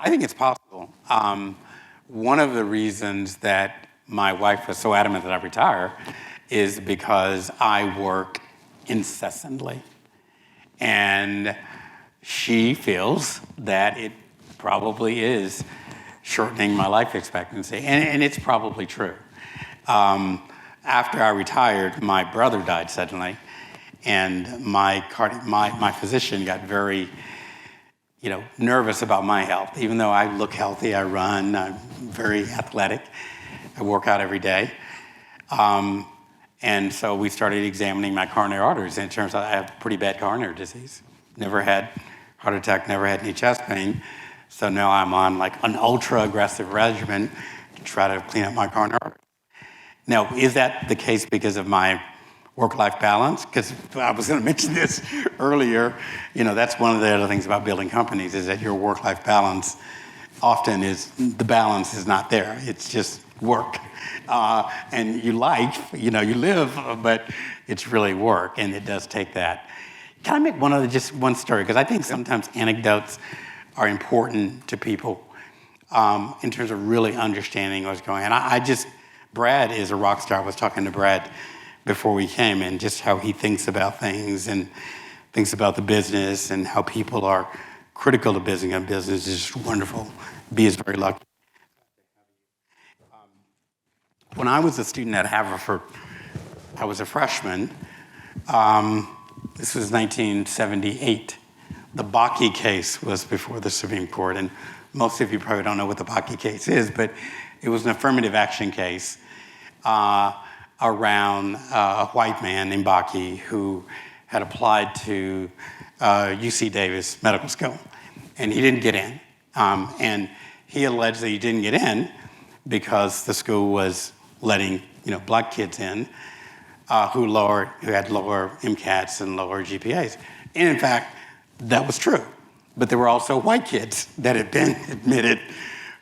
I think it's possible. One of the reasons that my wife was so adamant that I retire is because I work incessantly. And she feels that it probably is shortening my life expectancy. And it's probably true. After I retired, my brother died suddenly. And my physician got very nervous about my health. Even though I look healthy, I run, I'm very athletic, I work out every day. And so we started examining my coronary arteries, and it turns out I have pretty bad coronary disease. Never had heart attack, never had any chest pain. So now I'm on like an ultra aggressive regimen to try to clean up my coronary arteries. Now, is that the case because of my work-life balance? Because I was going to mention this earlier. That's one of the other things about building companies is that your work-life balance often the balance is not there. It's just work. And you live, but it's really work, and it does take that. Can I make just one story? Because I think sometimes anecdotes are important to people in terms of really understanding what's going on. Brad is a rock star. I was talking to Brad before we came, and just how he thinks about things and thinks about the business and how people are critical to business and business is just wonderful. B is very lucky. When I was a student at Haverford, I was a freshman. This was 1978. The Bakke case was before the Supreme Court, and most of you probably don't know what the Bakke case is, but it was an affirmative action case around a white man named Bakke who had applied to UC Davis Medical School, and he didn't get in. And he alleged that he didn't get in because the school was letting black kids in who had lower MCATs and lower GPAs. And in fact, that was true. But there were also white kids that had been admitted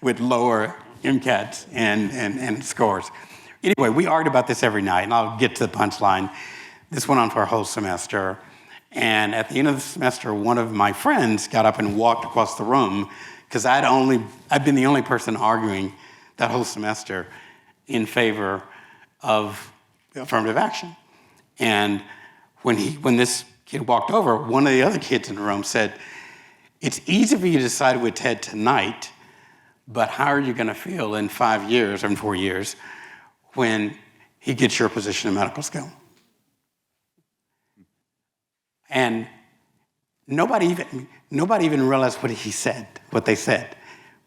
with lower MCATs and scores. Anyway, we argued about this every night, and I'll get to the punchline. This went on for a whole semester. And at the end of the semester, one of my friends got up and walked across the room because I'd been the only person arguing that whole semester in favor of affirmative action. And when this kid walked over, one of the other kids in the room said, "It's easy for you to decide with Ted tonight, but how are you going to feel in 5 years or in 4 years when he gets your position in medical school?" And nobody even realized what they said.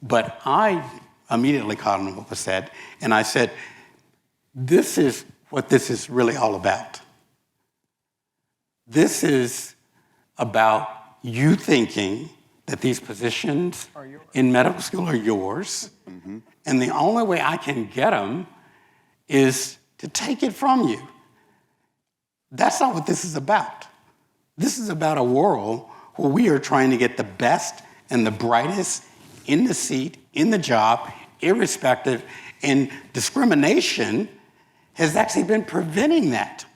But I immediately caught on what was said, and I said, "This is what this is really all about. This is about you thinking that these positions in medical school are yours, and the only way I can get them is to take it from you. That's not what this is about. This is about a world where we are trying to get the best and the brightest in the seat, in the job, irrespective, and discrimination has actually been preventing that.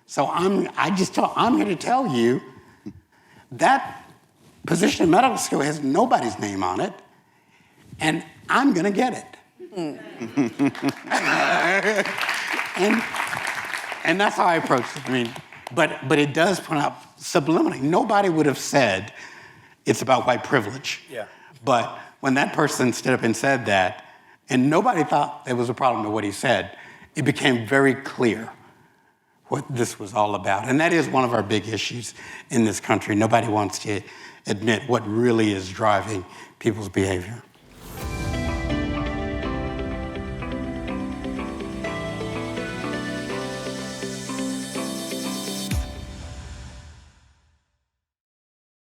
So I'm here to tell you that position in medical school has nobody's name on it, and I'm going to get it." and that's how I approached it. But it does point out subliminally. Nobody would have said it's about white privilege. Yeah. But when that person stood up and said that, and nobody thought there was a problem with what he said, it became very clear what this was all about. And that is one of our big issues in this country. Nobody wants to admit what really is driving people's behavior.